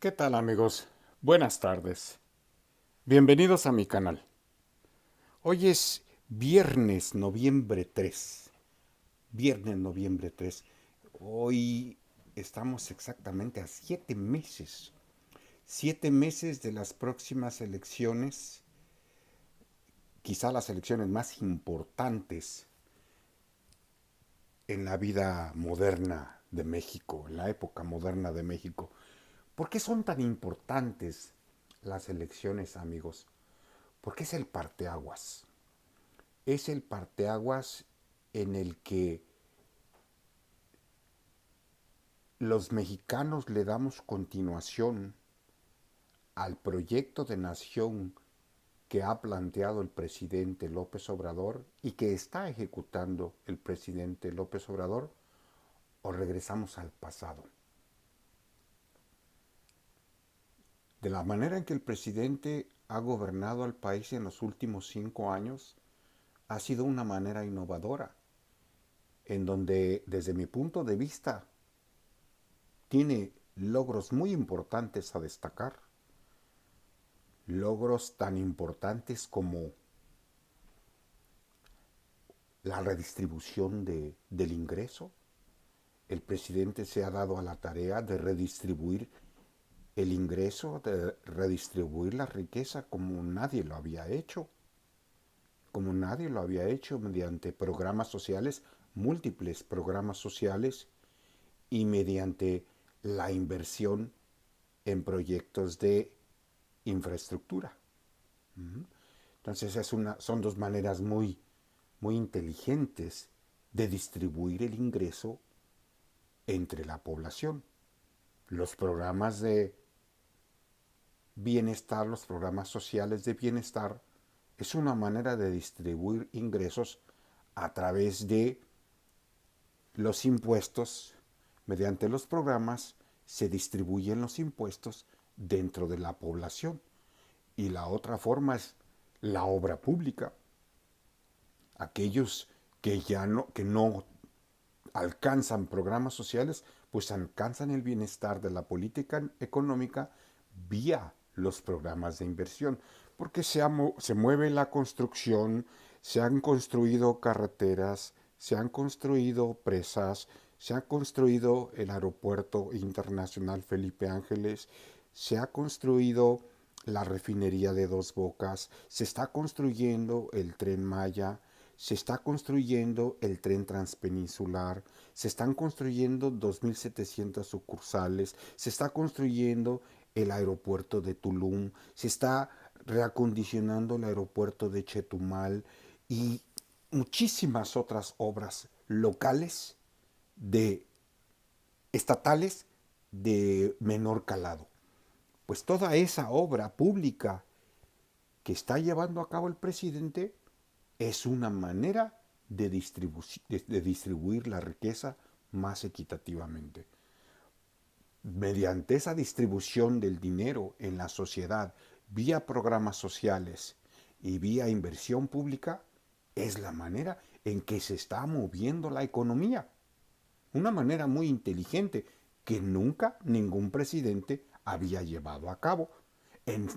¿Qué tal amigos? Buenas tardes. Bienvenidos a mi canal. Hoy es viernes, noviembre 3. Viernes, noviembre 3. Hoy estamos exactamente a 7 meses. 7 meses de las próximas elecciones, quizá las elecciones más importantes en la vida moderna de México, en la época moderna de México. ¿Por qué son tan importantes las elecciones, amigos? Porque es el parteaguas. Es el parteaguas en el que los mexicanos le damos continuación al proyecto de nación que ha planteado el presidente López Obrador y que está ejecutando el presidente López Obrador, o regresamos al pasado. De la manera en que el presidente ha gobernado al país en los últimos 5 años, ha sido una manera innovadora, en donde, desde mi punto de vista, tiene logros muy importantes a destacar, logros tan importantes como la redistribución del ingreso. El presidente se ha dado a la tarea de redistribuir el ingreso, de redistribuir la riqueza como nadie lo había hecho, mediante programas sociales, múltiples programas sociales, y mediante la inversión en proyectos de infraestructura. Entonces son dos maneras muy inteligentes de distribuir el ingreso entre la población. Los programas de bienestar, los programas sociales de bienestar, es una manera de distribuir ingresos a través de los impuestos. Mediante los programas se distribuyen los impuestos dentro de la población. Y la otra forma es la obra pública. Aquellos que no alcanzan programas sociales, pues alcanzan el bienestar de la política económica vía los programas de inversión, porque se mueve la construcción, se han construido carreteras, se han construido presas, se ha construido el aeropuerto internacional Felipe Ángeles, se ha construido la refinería de Dos Bocas, se está construyendo el tren Maya, se está construyendo el tren transpeninsular, se están construyendo 2.700 sucursales, se está construyendo el aeropuerto de Tulum, se está reacondicionando el aeropuerto de Chetumal y muchísimas otras obras locales, de estatales, de menor calado. Pues toda esa obra pública que está llevando a cabo el presidente es una manera de distribuir la riqueza más equitativamente. Mediante esa distribución del dinero en la sociedad, vía programas sociales y vía inversión pública, es la manera en que se está moviendo la economía. Una manera muy inteligente que nunca ningún presidente había llevado a cabo. En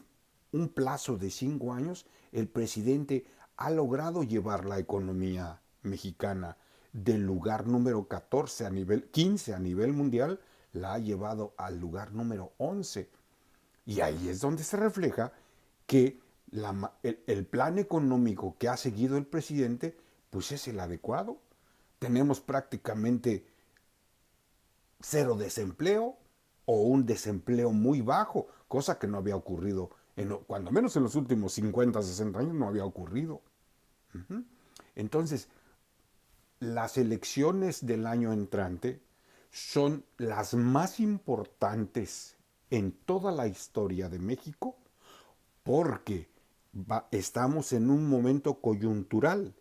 un plazo de 5 años, el presidente ha logrado llevar la economía mexicana del lugar número 14 a nivel 15 a nivel mundial, la ha llevado al lugar número 11. Y ahí es donde se refleja que el plan económico que ha seguido el presidente pues es el adecuado. Tenemos prácticamente cero desempleo o un desempleo muy bajo, cosa que no había ocurrido, cuando menos en los últimos 50, 60 años no había ocurrido. Entonces, las elecciones del año entrante son las más importantes en toda la historia de México, porque estamos en un momento coyuntural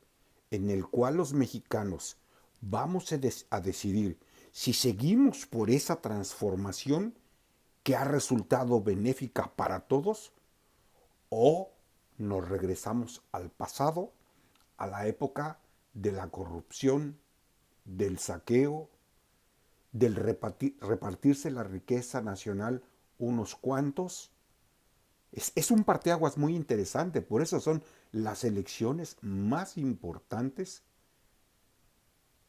en el cual los mexicanos vamos a decidir si seguimos por esa transformación que ha resultado benéfica para todos, o nos regresamos al pasado, a la época de la corrupción, del saqueo, del repartirse la riqueza nacional unos cuantos. Es un parteaguas muy interesante, por eso son las elecciones más importantes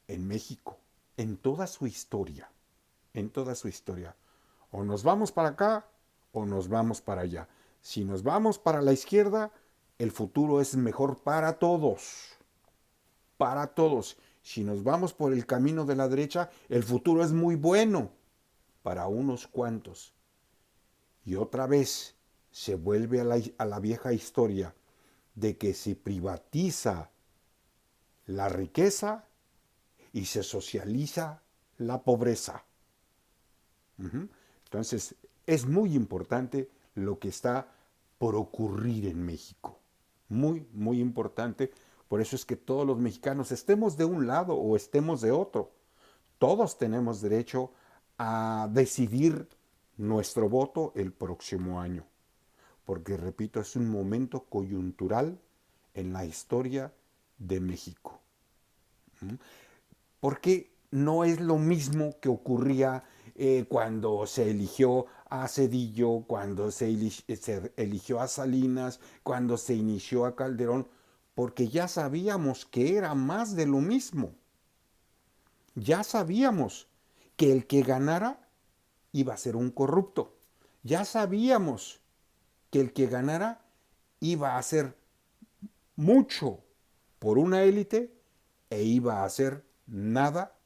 en México, en toda su historia, en toda su historia. O nos vamos para acá o nos vamos para allá. Si nos vamos para la izquierda, el futuro es mejor para todos, para todos. Si nos vamos por el camino de la derecha, el futuro es muy bueno para unos cuantos. Y otra vez se vuelve a la vieja historia de que se privatiza la riqueza y se socializa la pobreza. Entonces, es muy importante lo que está por ocurrir en México. Muy, muy importante. Por eso es que todos los mexicanos, estemos de un lado o estemos de otro, todos tenemos derecho a decidir nuestro voto el próximo año. Porque, repito, es un momento coyuntural en la historia de México. Porque no es lo mismo que ocurría cuando se eligió a Cedillo, cuando se eligió a Salinas, cuando se inició a Calderón, porque ya sabíamos que era más de lo mismo. Ya sabíamos que el que ganara iba a ser un corrupto. Ya sabíamos que el que ganara iba a hacer mucho por una élite e iba a hacer nada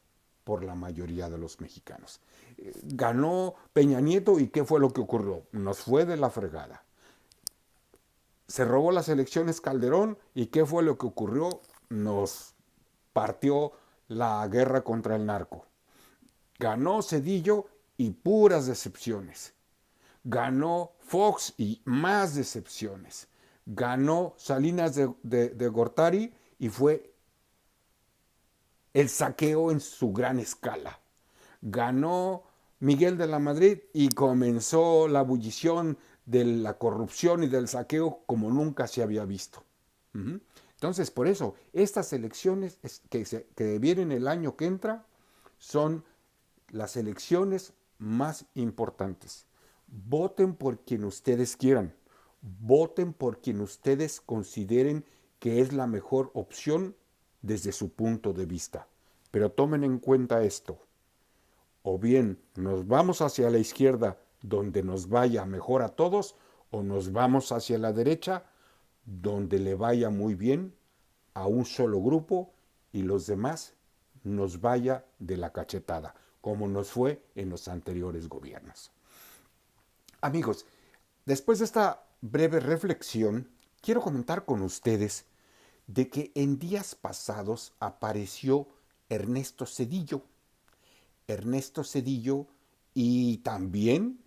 por la mayoría de los mexicanos. Ganó Peña Nieto y ¿qué fue lo que ocurrió? Nos fue de la fregada. Se robó las elecciones Calderón y ¿qué fue lo que ocurrió? Nos partió la guerra contra el narco. Ganó Cedillo y puras decepciones. Ganó Fox y más decepciones. Ganó Salinas de Gortari y fue el saqueo en su gran escala. Ganó Miguel de la Madrid y comenzó la ebullición de la corrupción y del saqueo como nunca se había visto. Entonces, por eso, estas elecciones que vienen el año que entra son las elecciones más importantes. Voten por quien ustedes quieran. Voten por quien ustedes consideren que es la mejor opción desde su punto de vista. Pero tomen en cuenta esto. O bien nos vamos hacia la izquierda donde nos vaya mejor a todos, o nos vamos hacia la derecha donde le vaya muy bien a un solo grupo y los demás nos vaya de la cachetada, como nos fue en los anteriores gobiernos. Amigos, después de esta breve reflexión, quiero comentar con ustedes de que en días pasados apareció Ernesto Zedillo. Ernesto Zedillo y también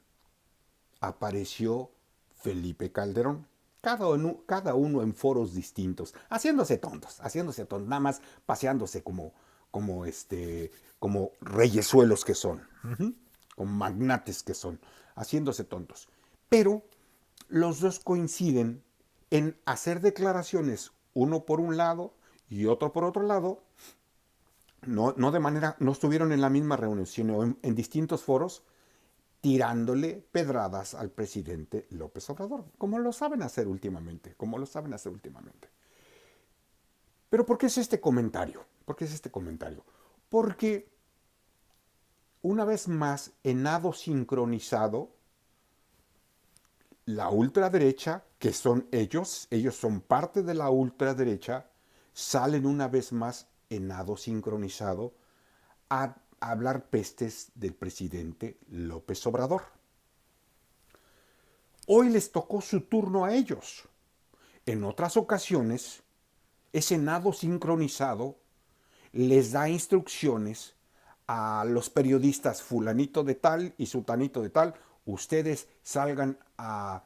apareció Felipe Calderón. Cada uno en foros distintos, haciéndose tontos, nada más paseándose como reyesuelos que son, como magnates que son, haciéndose tontos. Pero los dos coinciden en hacer declaraciones, uno por un lado y otro por otro lado, no estuvieron en la misma reunión, sino en distintos foros, tirándole pedradas al presidente López Obrador, como lo saben hacer últimamente, Pero ¿por qué es este comentario? Porque una vez más, en nado sincronizado, la ultraderecha, que son ellos son parte de la ultraderecha, salen una vez más en nado sincronizado a hablar pestes del presidente López Obrador. Hoy les tocó su turno a ellos. En otras ocasiones, ese nado sincronizado les da instrucciones a los periodistas fulanito de tal y sutanito de tal, ustedes salgan a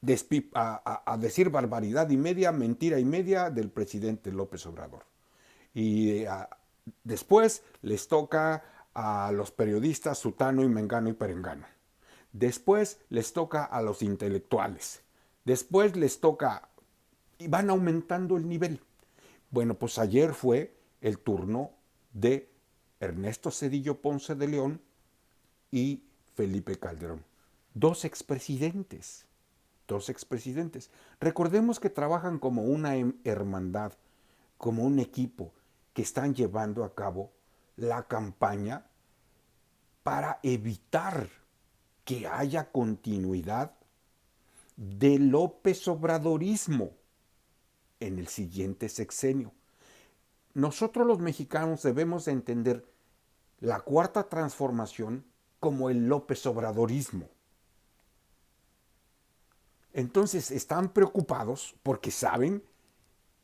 decir barbaridad y media, mentira y media del presidente López Obrador. Y después les toca a los periodistas sutano y mengano y perengano. Después les toca a los intelectuales. Después les toca y van aumentando el nivel. Bueno, pues ayer fue el turno de Ernesto Zedillo Ponce de León y Felipe Calderón. Dos expresidentes. Dos expresidentes. Recordemos que trabajan como una hermandad, como un equipo que están llevando a cabo la campaña para evitar que haya continuidad de López Obradorismo en el siguiente sexenio. Nosotros los mexicanos debemos entender la cuarta transformación como el López Obradorismo. Entonces están preocupados porque saben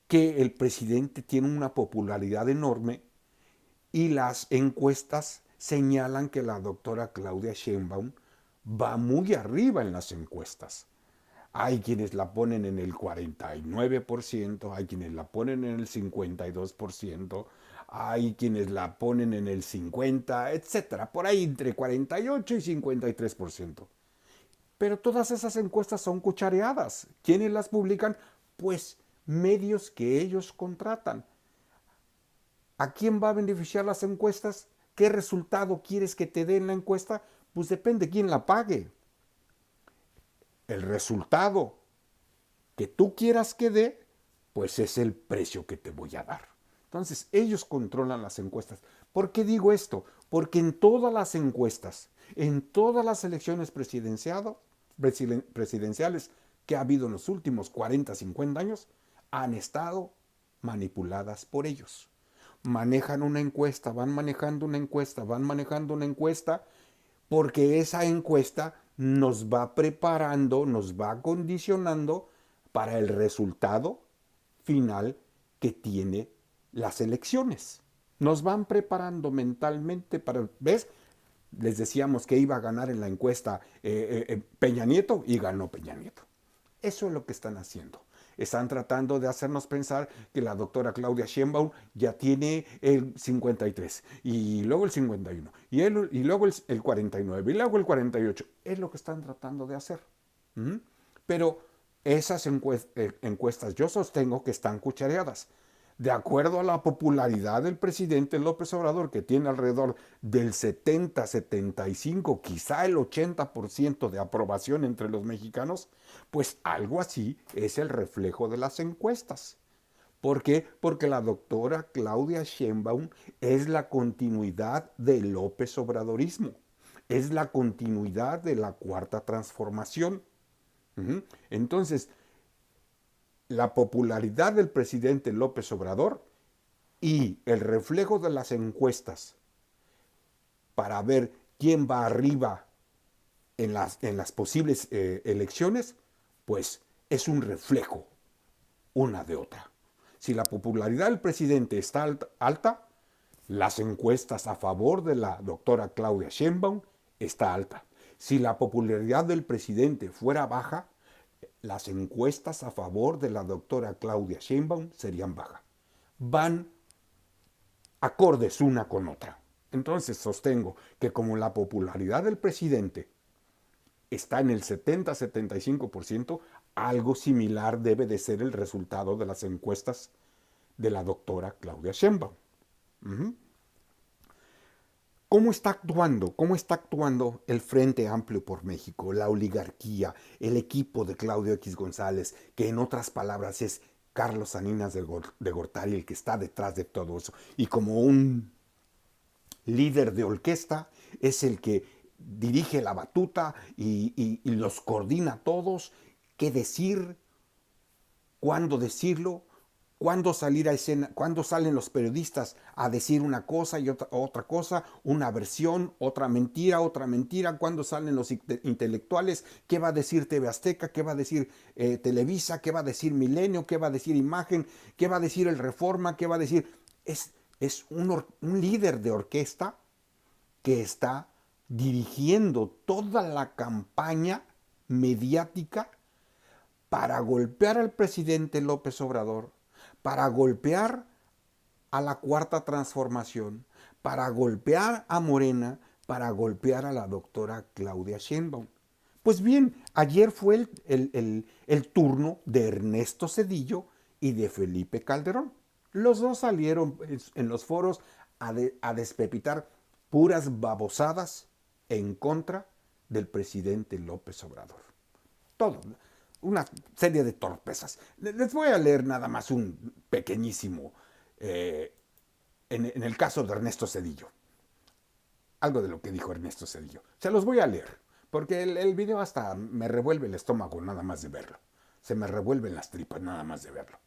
que el presidente tiene una popularidad enorme y las encuestas señalan que la doctora Claudia Sheinbaum va muy arriba en las encuestas. Hay quienes la ponen en el 49%, hay quienes la ponen en el 52%, hay quienes la ponen en el 50%, etcétera, por ahí entre 48 y 53%. Pero todas esas encuestas son cuchareadas. ¿Quiénes las publican? Pues medios que ellos contratan. ¿A quién va a beneficiar las encuestas? ¿Qué resultado quieres que te dé en la encuesta? Pues depende quién la pague. El resultado que tú quieras que dé, pues es el precio que te voy a dar. Entonces, ellos controlan las encuestas. ¿Por qué digo esto? Porque en todas las encuestas, en todas las elecciones presidenciales que ha habido en los últimos 40, 50 años, han estado manipuladas por ellos. Manejan una encuesta, van manejando una encuesta, van manejando una encuesta, porque esa encuesta nos va preparando, nos va condicionando para el resultado final que tiene las elecciones. Nos van preparando mentalmente para, ¿ves? Les decíamos que iba a ganar en la encuesta Peña Nieto y ganó Peña Nieto. Eso es lo que están haciendo. Están tratando de hacernos pensar que la doctora Claudia Sheinbaum ya tiene el 53 y luego el 51 y luego el 49 y luego el 48. Es lo que están tratando de hacer. Pero esas encuestas yo sostengo que están cuchareadas. De acuerdo a la popularidad del presidente López Obrador, que tiene alrededor del 70, 75, quizá el 80% de aprobación entre los mexicanos, pues algo así es el reflejo de las encuestas. ¿Por qué? Porque la doctora Claudia Sheinbaum es la continuidad del López Obradorismo, es la continuidad de la cuarta transformación. Entonces, la popularidad del presidente López Obrador y el reflejo de las encuestas para ver quién va arriba en las posibles elecciones, pues es un reflejo una de otra. Si la popularidad del presidente está alta, las encuestas a favor de la doctora Claudia Sheinbaum está alta. Si la popularidad del presidente fuera baja, las encuestas a favor de la doctora Claudia Sheinbaum serían bajas. Van acordes una con otra. Entonces sostengo que como la popularidad del presidente está en el 70-75%, algo similar debe de ser el resultado de las encuestas de la doctora Claudia Sheinbaum. ¿Cómo está actuando? ¿Cómo está actuando el Frente Amplio por México, la oligarquía, el equipo de Claudio X González, que en otras palabras es Carlos Salinas de Gortari, el que está detrás de todo eso? Y como un líder de orquesta, es el que dirige la batuta y los coordina a todos, qué decir, cuándo decirlo, cuándo salir a escena, cuándo salen los periodistas a decir una cosa y otra cosa, una versión, otra mentira, cuándo salen los intelectuales, qué va a decir TV Azteca, qué va a decir Televisa, qué va a decir Milenio, qué va a decir Imagen, qué va a decir El Reforma, qué va a decir... Es un líder de orquesta que está dirigiendo toda la campaña mediática para golpear al presidente López Obrador, para golpear a la cuarta transformación, para golpear a Morena, para golpear a la doctora Claudia Sheinbaum. Pues bien, ayer fue el turno de Ernesto Zedillo y de Felipe Calderón. Los dos salieron en los foros a despepitar puras babosadas en contra del presidente López Obrador. Todo, una serie de torpezas. Les voy a leer nada más un pequeñísimo, en el caso de Ernesto Zedillo. Algo de lo que dijo Ernesto Zedillo. Se los voy a leer, porque el video hasta me revuelve el estómago nada más de verlo. Se me revuelven las tripas nada más de verlo.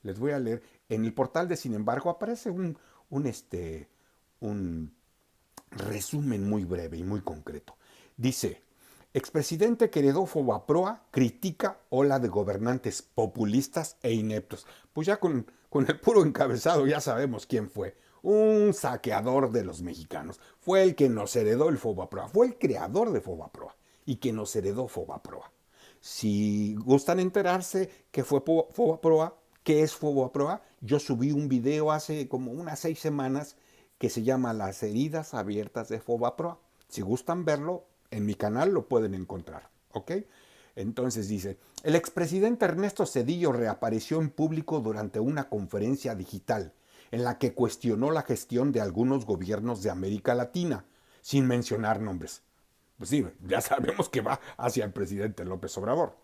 Les voy a leer. En el portal de Sin embargo aparece un resumen muy breve y muy concreto. Dice: expresidente que heredó Fobaproa critica ola de gobernantes populistas e ineptos. Pues ya con el puro encabezado ya sabemos quién fue. Un saqueador de los mexicanos. Fue el que nos heredó el Fobaproa. Fue el creador de Fobaproa y que nos heredó Fobaproa. Si gustan enterarse qué fue Fobaproa, qué es Fobaproa, yo subí un video hace como unas 6 semanas que se llama Las heridas abiertas de Fobaproa. Si gustan verlo, en mi canal lo pueden encontrar, ¿ok? Entonces dice: el expresidente Ernesto Zedillo reapareció en público durante una conferencia digital en la que cuestionó la gestión de algunos gobiernos de América Latina, sin mencionar nombres. Pues sí, ya sabemos que va hacia el presidente López Obrador.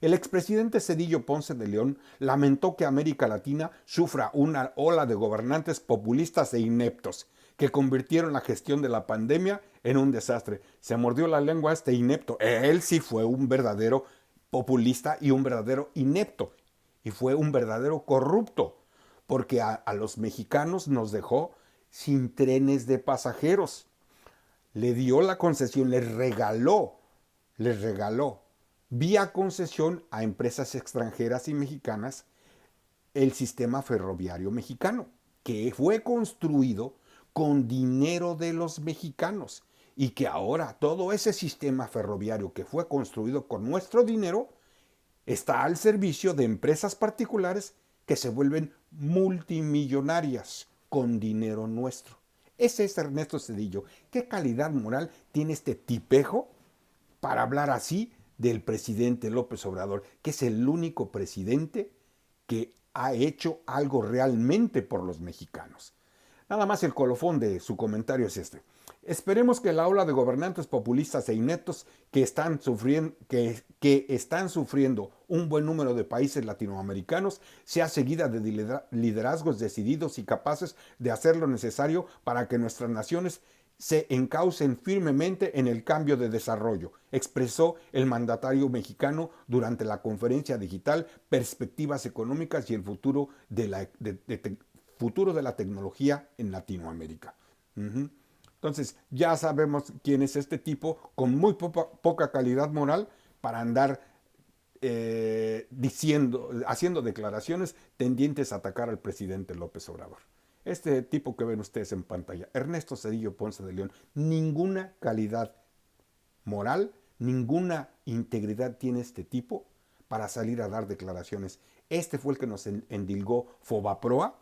El expresidente Zedillo Ponce de León lamentó que América Latina sufra una ola de gobernantes populistas e ineptos que convirtieron la gestión de la pandemia en un desastre. Se mordió la lengua este inepto. Él sí fue un verdadero populista y un verdadero inepto. Y fue un verdadero corrupto. Porque a los mexicanos nos dejó sin trenes de pasajeros. Le dio la concesión, les regaló vía concesión a empresas extranjeras y mexicanas el sistema ferroviario mexicano, que fue construido con dinero de los mexicanos y que ahora todo ese sistema ferroviario que fue construido con nuestro dinero está al servicio de empresas particulares que se vuelven multimillonarias con dinero nuestro. Ese es Ernesto Zedillo. ¿Qué calidad moral tiene este tipejo para hablar así del presidente López Obrador, que es el único presidente que ha hecho algo realmente por los mexicanos? Nada más el colofón de su comentario es este: esperemos que la ola de gobernantes populistas e ineptos que están sufriendo un buen número de países latinoamericanos sea seguida de liderazgos decididos y capaces de hacer lo necesario para que nuestras naciones se encaucen firmemente en el cambio de desarrollo, expresó el mandatario mexicano durante la conferencia digital Perspectivas Económicas y el futuro de la tecnología en Latinoamérica. Entonces ya sabemos quién es este tipo con muy poca calidad moral para andar haciendo declaraciones tendientes a atacar al presidente López Obrador. Este tipo que ven ustedes en pantalla, Ernesto Zedillo Ponce de León, ninguna calidad moral, ninguna integridad tiene este tipo para salir a dar declaraciones. Este fue el que nos endilgó Fobaproa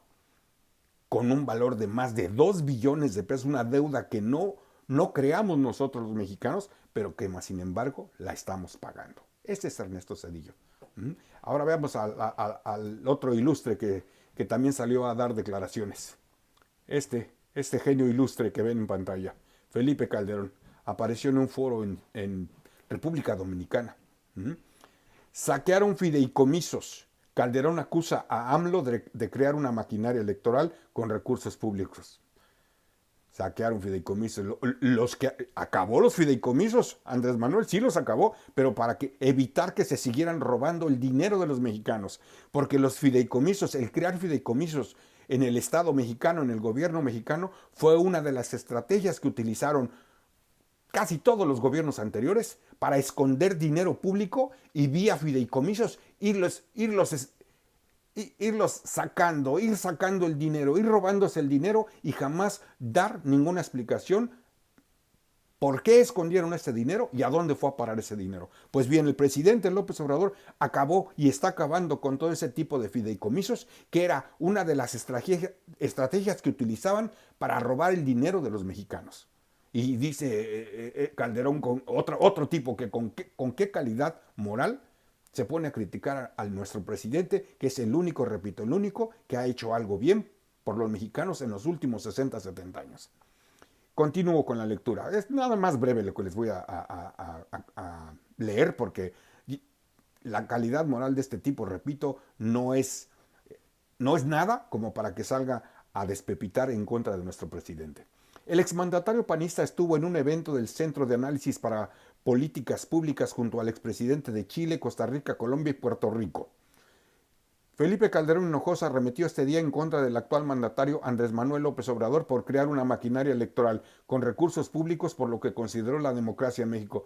con un valor de más de 2 billones de pesos, una deuda que no creamos nosotros los mexicanos, pero que más sin embargo la estamos pagando. Este es Ernesto Zedillo. Ahora veamos al otro ilustre que también salió a dar declaraciones. Este genio ilustre que ven en pantalla, Felipe Calderón, apareció en un foro en República Dominicana. Saquearon fideicomisos. Calderón acusa a AMLO de crear una maquinaria electoral con recursos públicos. Saquearon fideicomisos. Los que acabó los fideicomisos, Andrés Manuel sí los acabó, pero para evitar que se siguieran robando el dinero de los mexicanos. Porque los fideicomisos, el crear fideicomisos en el Estado mexicano, en el gobierno mexicano, fue una de las estrategias que utilizaron casi todos los gobiernos anteriores para esconder dinero público y vía fideicomisos irlos sacando, ir sacando el dinero, ir robándose el dinero y jamás dar ninguna explicación por qué escondieron ese dinero y a dónde fue a parar ese dinero. Pues bien, el presidente López Obrador acabó y está acabando con todo ese tipo de fideicomisos, que era una de las estrategias que utilizaban para robar el dinero de los mexicanos. Y dice Calderón, con otro tipo que con qué calidad moral se pone a criticar a nuestro presidente, que es el único, repito, el único que ha hecho algo bien por los mexicanos en los últimos 60, 70 años. Continúo con la lectura. Es nada más breve lo que les voy a leer porque la calidad moral de este tipo, repito, no es nada como para que salga a despepitar en contra de nuestro presidente. El exmandatario panista estuvo en un evento del Centro de Análisis para Políticas Públicas junto al expresidente de Chile, Costa Rica, Colombia y Puerto Rico. Felipe Calderón Hinojosa arremetió este día en contra del actual mandatario Andrés Manuel López Obrador por crear una maquinaria electoral con recursos públicos por lo que consideró la democracia en México.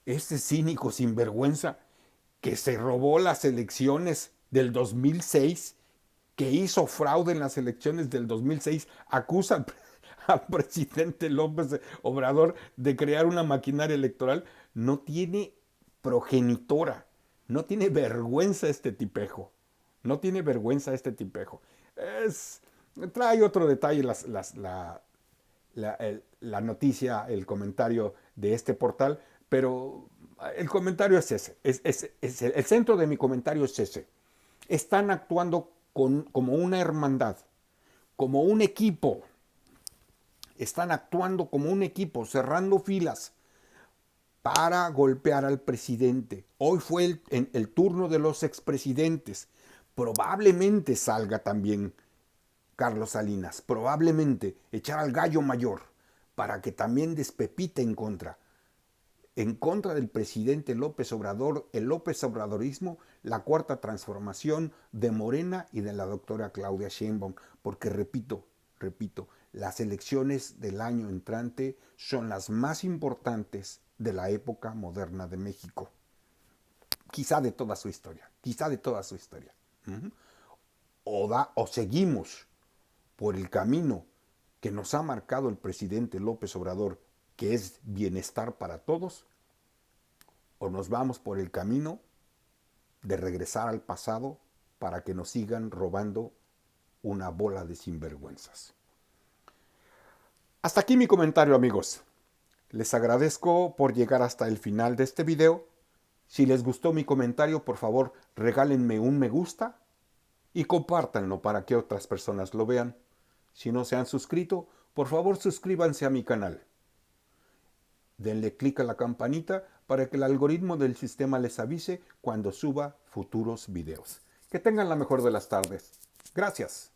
Este cínico sinvergüenza que se robó las elecciones del 2006, que hizo fraude en las elecciones del 2006, acusa al presidente López Obrador de crear una maquinaria electoral, no tiene progenitora, no tiene vergüenza este tipejo. No tiene vergüenza este tipejo. Es, trae otro detalle la noticia, el comentario de este portal, pero el comentario es ese. El centro de mi comentario es ese. Están actuando como una hermandad, como un equipo. Están actuando como un equipo, cerrando filas para golpear al presidente. Hoy fue el turno de los expresidentes. Probablemente salga también Carlos Salinas, probablemente echar al gallo mayor para que también despepite en contra del presidente López Obrador, el López Obradorismo, la cuarta transformación de Morena y de la doctora Claudia Sheinbaum, porque repito, las elecciones del año entrante son las más importantes de la época moderna de México, quizá de toda su historia, quizá de toda su historia. O seguimos por el camino que nos ha marcado el presidente López Obrador, que es bienestar para todos, o nos vamos por el camino de regresar al pasado para que nos sigan robando una bola de sinvergüenzas. Hasta aquí mi comentario, amigos. Les agradezco por llegar hasta el final de este video. Si les gustó mi comentario, por favor, regálenme un me gusta y compártanlo para que otras personas lo vean. Si no se han suscrito, por favor suscríbanse a mi canal. Denle clic a la campanita para que el algoritmo del sistema les avise cuando suba futuros videos. Que tengan la mejor de las tardes. Gracias.